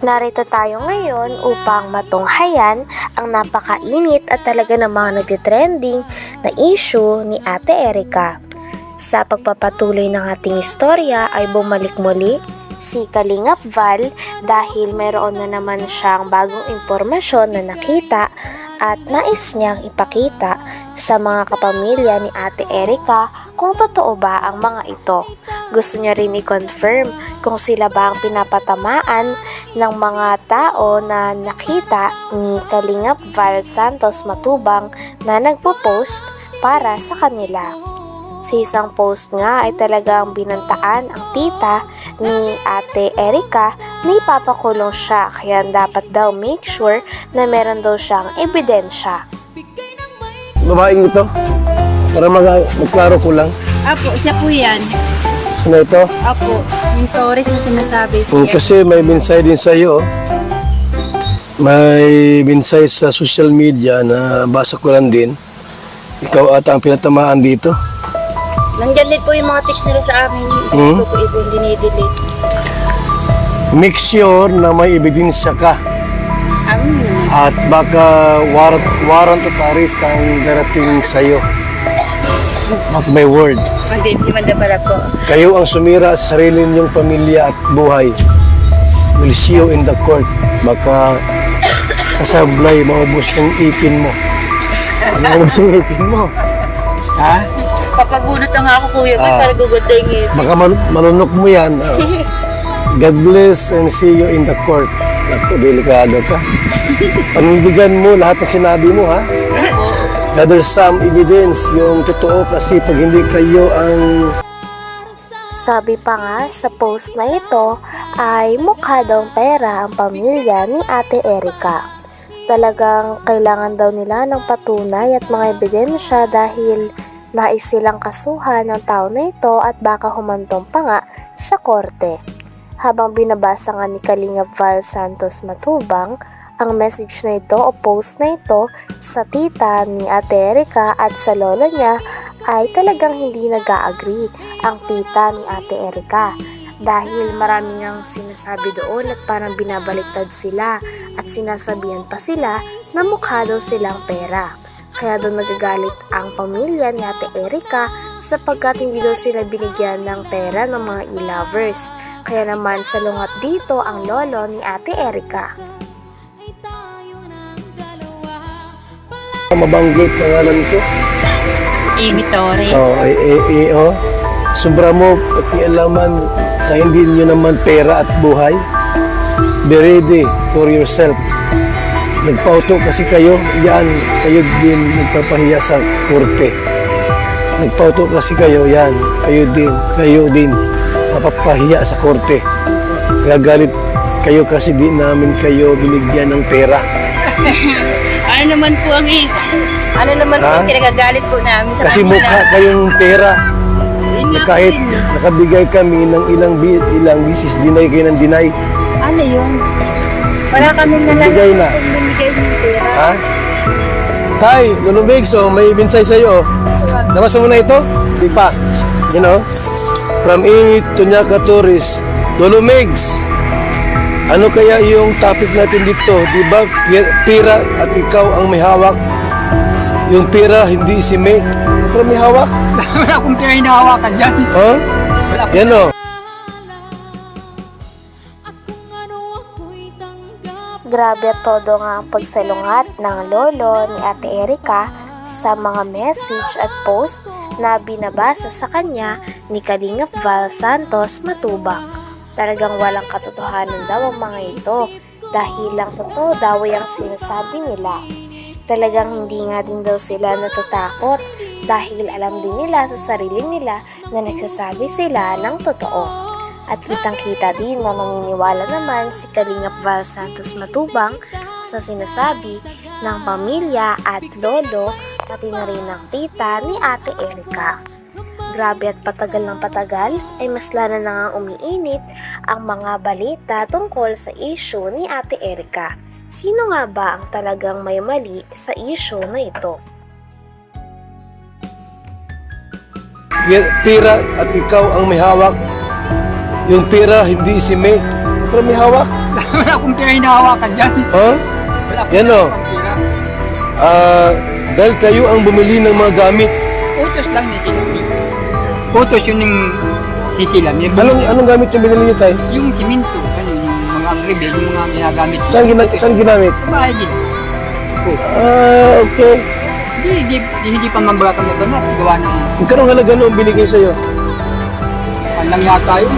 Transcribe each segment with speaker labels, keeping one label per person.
Speaker 1: Narito tayo ngayon upang matunghayan ang napakainit at talaga namang nagtitrending na issue ni Ate Erica. Sa pagpapatuloy ng ating istorya ay bumalik muli si Kalingap Val dahil mayroon na naman siyang bagong impormasyon na nakita at nais niyang ipakita sa mga kapamilya ni Ate Erica kung totoo ba ang mga ito. Gusto niya rin i-confirm kung sila ba ang pinapatamaan ng mga tao na nakita ni Kalingap Val Santos Matubang na nagpo-post para sa kanila. Sa isang post nga ay talagang binantaan ang tita ni Ate Erica na ipapakulong siya kaya dapat daw make sure na meron daw siyang ebidensya.
Speaker 2: Babaeng ito? Para magklaro ko lang.
Speaker 3: Apo, siya po yan.
Speaker 2: Ano ito?
Speaker 3: Apo, yung stories na sinasabi.
Speaker 2: Kasi may minsay din sa iyo. May minsay sa social media na basa ko lang din. Ikaw ata ang pinatamaan dito.
Speaker 3: Nandyan din po yung mga text nila sa amin. Ito po ito yung dinidelete.
Speaker 2: Make sure na may ebidensya ka. At baka warrant of arrest ang darating sa iyo. At may word.
Speaker 3: Hindi man pala po.
Speaker 2: Kayo ang sumira sa sarili niyong pamilya at buhay. Will see you in the court. Baka sasablay, maubos yung ipin mo. Maubos yung ipin mo. Ha?
Speaker 3: Papagunot na nga ako kuya, para gugutengin.
Speaker 2: Baka malunok mo yan. God bless and see you in the court. Naku, delikado ka. Panindigan mo lahat ng sinabi mo, ha? Gather some evidence, yung totoo kasi pag hindi kayo ang...
Speaker 1: Sabi pa nga sa post na ito ay mukha daw pera ang pamilya ni Ate Erica. Talagang kailangan daw nila ng patunay at mga ebidensya dahil nais silang kasuhan ng tao na ito at baka humantong pa nga sa korte. Habang binabasa nga ni Kalingap Val Santos Matubang ang message na ito o post na ito sa tita ni Ate Erica at sa lolo niya ay talagang hindi nag-a-agree ang tita ni Ate Erica dahil maraming ang sinasabi doon at parang binabaliktad sila at sinasabihan pa sila na mukha daw silang pera. Kaya doon nagagalit ang pamilya ni Ate Erica sapagkat hindi daw sila binigyan ng pera ng mga e-lovers. Kaya naman salungat dito ang lolo ni Ate Erica.
Speaker 2: Mabanggit pangalan ko.
Speaker 3: Amy Torres.
Speaker 2: Sobra mo pakialaman sa hindi nyo naman pera at buhay. Be ready for yourself. Nagpauto kasi kayo, yan, kayo din nagpapahiya sa korte. Nagpauto kasi kayo, yan, kayo din mapapahiya sa korte. Gagalit kayo kasi di namin kayo binigyan ng pera.
Speaker 3: Ano naman po ang kinagagalit po namin sa
Speaker 2: kasi mukha kayong pera. Kahit nakabigay kami ng ilang bisis, dinay kayo ng dinay.
Speaker 3: Ano yun? Wala kami
Speaker 2: Bigay na.
Speaker 3: Bigay ng pera.
Speaker 2: Ha? Tay, lulubig, so may minsay sa'yo. Nabasa mo na ito? Di pa. You know? From Amy Tunyaka Torres, Lulumigs. Ano kaya yung topic natin dito? Di ba pera at ikaw ang may hawak? Yung pera hindi si May. Pero may hawak?
Speaker 4: Wala akong pera hinahawakan dyan.
Speaker 2: Huh? Yan o.
Speaker 1: Grabe at todo nga ang pagsalungat ng lolo ni Ate Erica sa mga message at post na binabasa sa kanya ni Kalingap Val Santos Matubang. Talagang walang katotohanan daw ang mga ito dahil lang totoo daw ang sinasabi nila. Talagang hindi nga din daw sila natatakot dahil alam din nila sa sarili nila na nagsasabi sila ng totoo. At kitang-kita din na maniniwala naman si Kalingap Val Santos Matubang sa sinasabi ng pamilya at lolo pati na rin ng tita ni Ate Erica. Grabe at patagal ng patagal ay mas lalo na nga umiinit ang mga balita tungkol sa issue ni Ate Erica. Sino nga ba ang talagang may mali sa issue na ito?
Speaker 2: Pera at ikaw ang may hawak. Yung pera hindi si May. pero may hawak.
Speaker 4: Wala akong pera hinahawakan dyan.
Speaker 2: Ha?
Speaker 4: Wala akong
Speaker 2: Yan o.
Speaker 4: pera.
Speaker 2: Dahil kayo ang bumili ng mga gamit.
Speaker 4: Utos lang ni Silam. Utos yun yung sisilam.
Speaker 2: Anong gamit yung binili niyo tayo?
Speaker 4: Yung siminto, ano, yung mga agribil, yung mga ginagamit.
Speaker 2: Saan ginamit?
Speaker 4: Sa bahay din.
Speaker 2: Okay.
Speaker 4: Hindi pa mambaga kami ito na. Gawa ng
Speaker 2: Magkano halaga noong binigay sa'yo?
Speaker 4: lang yata yun.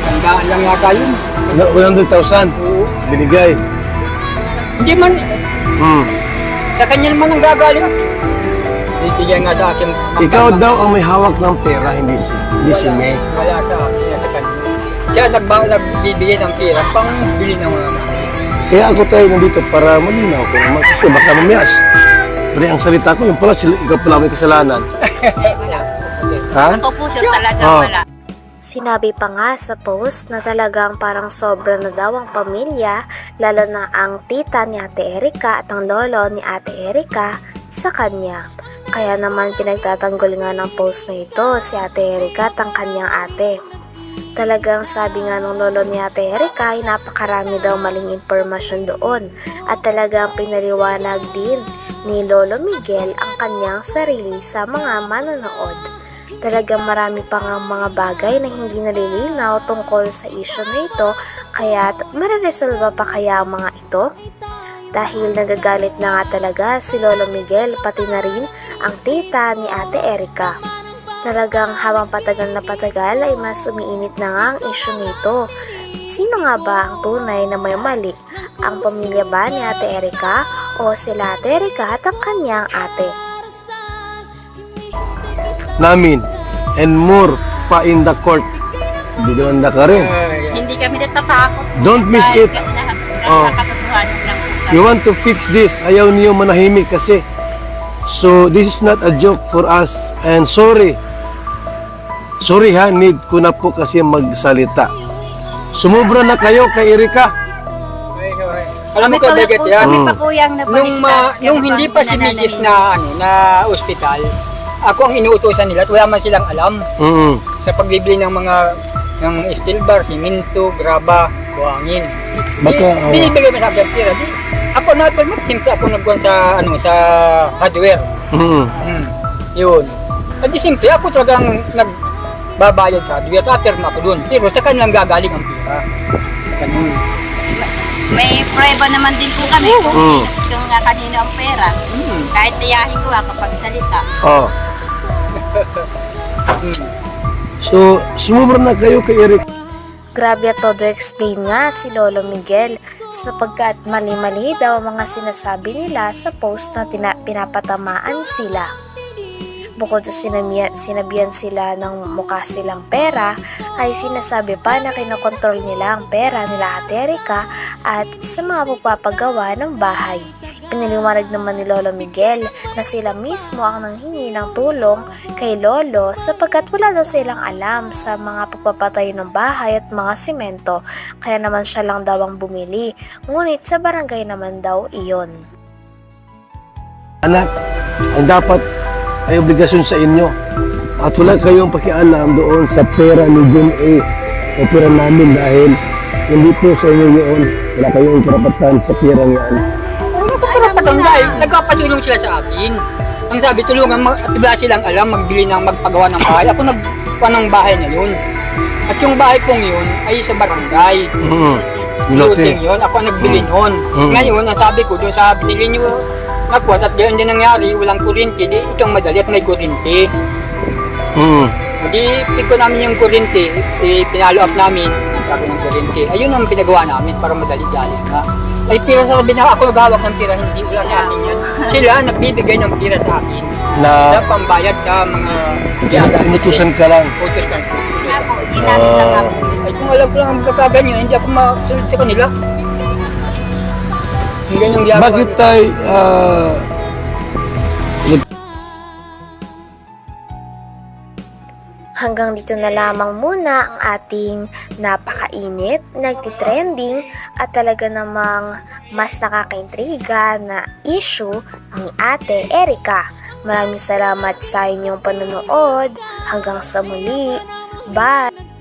Speaker 4: Tandaan lang yata yun.
Speaker 2: 100,000
Speaker 4: Oo.
Speaker 2: binigay.
Speaker 4: Hindi man,
Speaker 2: Hmm.
Speaker 4: sa kanya naman ang gagaling. Bibigyan nga sa akin.
Speaker 2: Ikaw daw ang may hawak ng pera, hindi si May.
Speaker 4: Wala sa akin, sa kanya. Siya nagbibigay ng pera pang bili ng mga
Speaker 2: Kaya ako tayo nandito para malinaw ko naman kasi baka mamayas. Pero ang salita ko, yung pala, ikaw pala may kasalanan.
Speaker 3: Wala.
Speaker 2: Ha?
Speaker 3: Ako po sir talaga
Speaker 2: Oh.
Speaker 3: wala.
Speaker 1: Sinabi pa nga sa post na talagang parang sobra na daw ang pamilya, lalo na ang tita ni Ate Erika at ang lolo ni Ate Erika sa kanya. Kaya naman pinagtatanggol nga ng post na ito si Ate Erika at ang kanyang ate. Talagang sabi nga ng lolo ni Ate Erika ay napakarami daw maling impormasyon doon at talagang pinaliwanag din ni Lolo Miguel ang kanyang sarili sa mga manonood. Talagang marami pa nga mga bagay na hindi nalilinaw tungkol sa issue na ito, kaya mareresolba pa kaya ang mga ito? Dahil nagagalit na nga talaga si Lolo Miguel pati na rin ang tita ni Ate Erika. Talagang habang patagal na patagal ay mas umiinit na nga ang issue nito. Sino nga ba ang tunay na may mali? Ang pamilya ba ni Ate Erika o sila Ate Erika at ang kanyang ate?
Speaker 2: Namin. And more pa in the court. Hindi naman na ka rin.
Speaker 3: Hindi kami natatakot.
Speaker 2: Don't miss
Speaker 3: Dahil
Speaker 2: it.
Speaker 3: kasi
Speaker 2: Oh.
Speaker 3: nakakatotohanan lang po kami.
Speaker 2: You want to fix this. Ayaw niyo manahimik kasi. So, this is not a joke for us. And sorry. Sorry ha, need ko na po kasi magsalita. Sumubra na kayo kay Erika.
Speaker 4: Alam mo ko, Beget, yan.
Speaker 3: Kami pa po yung
Speaker 4: Nung hindi pa si Mrs. na ospital, ako ang inuutosan nila at wala man silang alam
Speaker 2: Mm.
Speaker 4: sa pagbibili ng mga ng steel bar, siminto, graba, buhangin.
Speaker 2: Baka,
Speaker 4: Binibigay mo sa akin pera. Ako na mo, simple ako nagkuhan sa sa hardware.
Speaker 2: Mm.
Speaker 4: Yun. At di simple ako talagang nagbabayad sa hardware. Tapirma ako dun. Pero sa kanilang gagaling ang pera. Ganun.
Speaker 3: May prueba naman din po kami kung
Speaker 2: Mm.
Speaker 3: yung nga kanina ang pera. Kahit tiyahin ko kapag salita.
Speaker 2: Oh. So, sumubra na kayo kay Erika.
Speaker 1: Grabe at todo explain nga si Lolo Miguel sapagkat mali-mali daw ang mga sinasabi nila sa post na pinapatamaan sila. Bukod sa sinabihan sila ng mukha silang pera, ay sinasabi pa na kinokontrol nila ang pera nila Ate Erika at sa mga pagpapagawa ng bahay. Piniliwanag naman ni Lolo Miguel na sila mismo ang nanghingi ng tulong kay Lolo sapagkat wala daw silang alam sa mga pagpapatayo ng bahay at mga simento, kaya naman siya lang daw ang bumili, ngunit sa barangay naman daw iyon.
Speaker 2: Anak, ang dapat ay obligasyon sa inyo. At wala kayong pakialam doon sa pera ni Jun A o pera namin dahil hindi po sa inyo yun. Wala kayong karapatan sa pera yan.
Speaker 4: Karapatan dahil nagkapatulong sila sa akin. Ang sabi, tulungan, wala silang alam, magbili ng magpagawa ng bahay. Ako nagpa ng bahay na yun. At yung bahay pong yun ay sa barangay. Looting yun, ako ang nagbili nun. Ngayon, ang sabi ko doon sa binili nyo, nakuha, at diyan din nangyari, walang kuryente, di itong madali at may kuryente. Di, pick ko namin yung kuryente, pinalo up namin, sabi ng kuryente. Ayun ang pinagawa namin para madali-dali nga. Ay, pira sa sabi na ako naghawak ng pira, hindi wala sa akin yan. Sila nagbibigay ng pira sa akin.
Speaker 2: Na
Speaker 4: Pambayad sa mga
Speaker 2: inutusan ka lang.
Speaker 4: utos ka.
Speaker 3: Nga po, ginamit lang namin.
Speaker 4: Ay, kung alam ko lang ang magkakaganyo, hindi ako masunod sa kanila. Yung ganyang ginagawa.
Speaker 2: Bakit tayo
Speaker 1: Hanggang dito na lamang muna ang ating napakainit, nagtitrending at talaga namang mas nakakaintriga na issue ni Ate Erika. Maraming salamat sa inyong panonood. Hanggang sa muli. Bye!